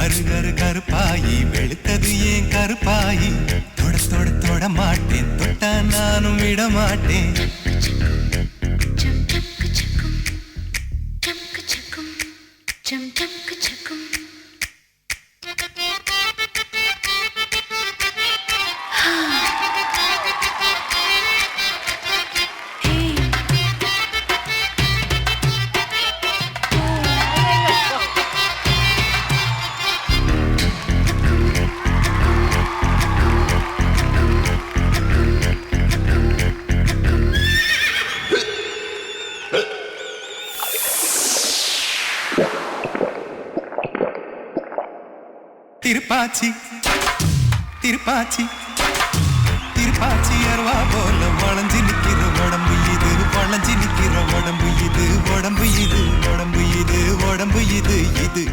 கரு கரு கருப்பாயி வெளுத்தது ஏன் கருப்பாயி தொட தொட தொட மாட்டேன் தொட்டா நானும் விட மாட்டேன் திருப்பாச்சி திருப்பாச்சி திருப்பாச்சி அருவா போல வளைஞ்சு நிக்கிற உடம்பு இது வளைஞ்சு நிக்கிற உடம்பு இது உடம்பு இது உடம்பு இது உடம்பு இது இது